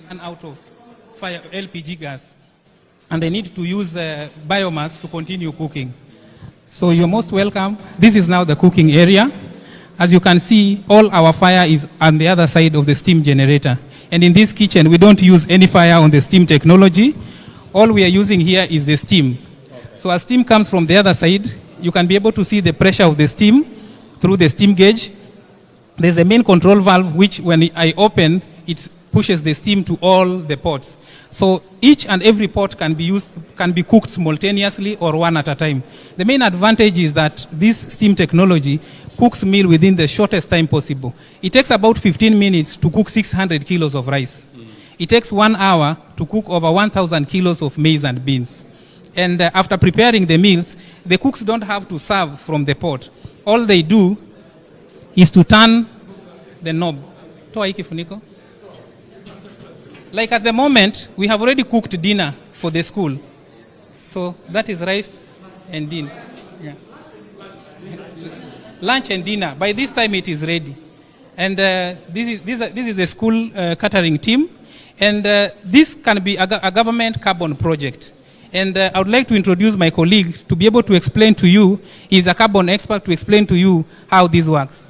run out of fire LPG gas, and they need to use biomass to continue cooking. So you're most welcome. This is now the cooking area. As you can see, all our fire is on the other side of the steam generator. And in this kitchen, we don't use any fire on the steam technology. All we are using here is the steam. So as steam comes from the other side, you can be able to see the pressure of the steam through the steam gauge. There's a main control valve, which when I open, it pushes the steam to all the pots. So each and every pot can be cooked simultaneously or one at a time. The main advantage is that this steam technology cooks meal within the shortest time possible. It takes about 15 minutes to cook 600 kilos of rice. It takes 1 hour to cook over 1,000 kilos of maize and beans. And after preparing the meals, the cooks don't have to serve from the pot. All they do is to turn the knob. Toa hii kifuniko. Like at the moment, we have already cooked dinner for the school. So that is rice and dinner. Yeah. Lunch and dinner. By this time, it is ready. And this is a school catering team. And this can be a government carbon project. And I would like to introduce my colleague to be able to explain to you. He's a carbon expert to explain to you how this works.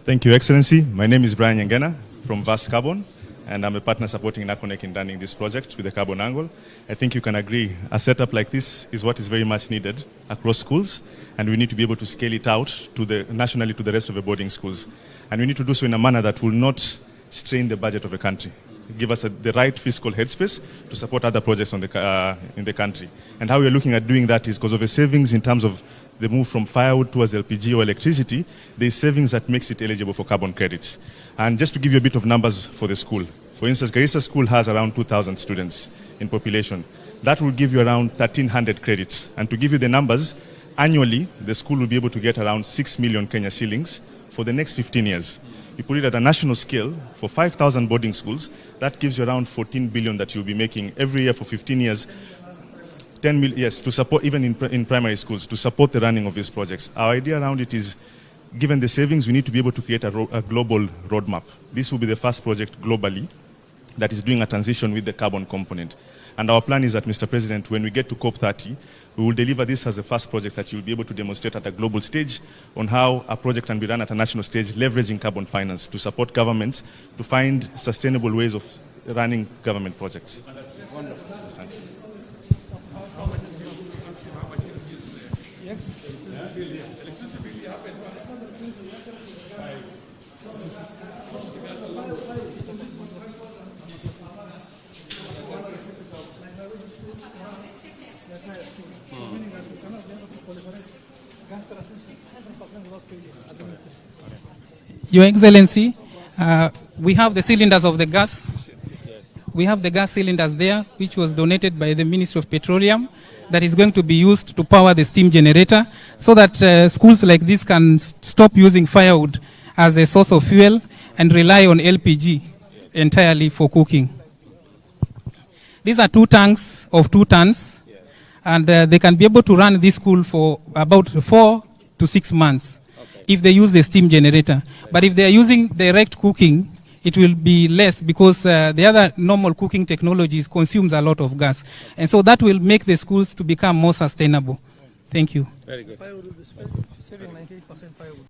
Thank you, Excellency. My name is Brian Nyangena from Vast Carbon, and I'm a partner supporting NACONEC in running this project with the carbon angle. I think you can agree a setup like this is what is very much needed across schools, and we need to be able to scale it out to nationally to the rest of the boarding schools. And we need to do so in a manner that will not strain the budget of the country, give us the right fiscal headspace to support other projects in the country. And how we're looking at doing that is because of the savings in terms of the move from firewood towards LPG or electricity, there's savings that makes it eligible for carbon credits. And just to give you a bit of numbers for the school, for instance, Garissa school has around 2,000 students in population. That will give you around 1,300 credits. And to give you the numbers, annually, the school will be able to get around 6 million Kenya shillings for the next 15 years. You put it at a national scale, for 5,000 boarding schools, that gives you around 14 billion that you'll be making every year for 15 years. 10 million, yes, to support, even in primary schools, to support the running of these projects. Our idea around it is, given the savings, we need to be able to create a global roadmap. This will be the first project globally that is doing a transition with the carbon component. And our plan is that, Mr. President, when we get to COP30, we will deliver this as the first project that you'll be able to demonstrate at a global stage on how a project can be run at a national stage, leveraging carbon finance to support governments to find sustainable ways of running government projects. Your Excellency, we have the cylinders of the gas. We have the gas cylinders there, which was donated by the Ministry of Petroleum, that is going to be used to power the steam generator, so that schools like this can stop using firewood as a source of fuel and rely on LPG entirely for cooking. These are 2 tanks of 2 tons, and they can be able to run this school for about 4 to 6 months. If they use the steam generator. But if they are using direct cooking, it will be less, because the other normal cooking technologies consumes a lot of gas. And so that will make the schools to become more sustainable. Thank you. Very good. Firewood will be saving 98% firewood.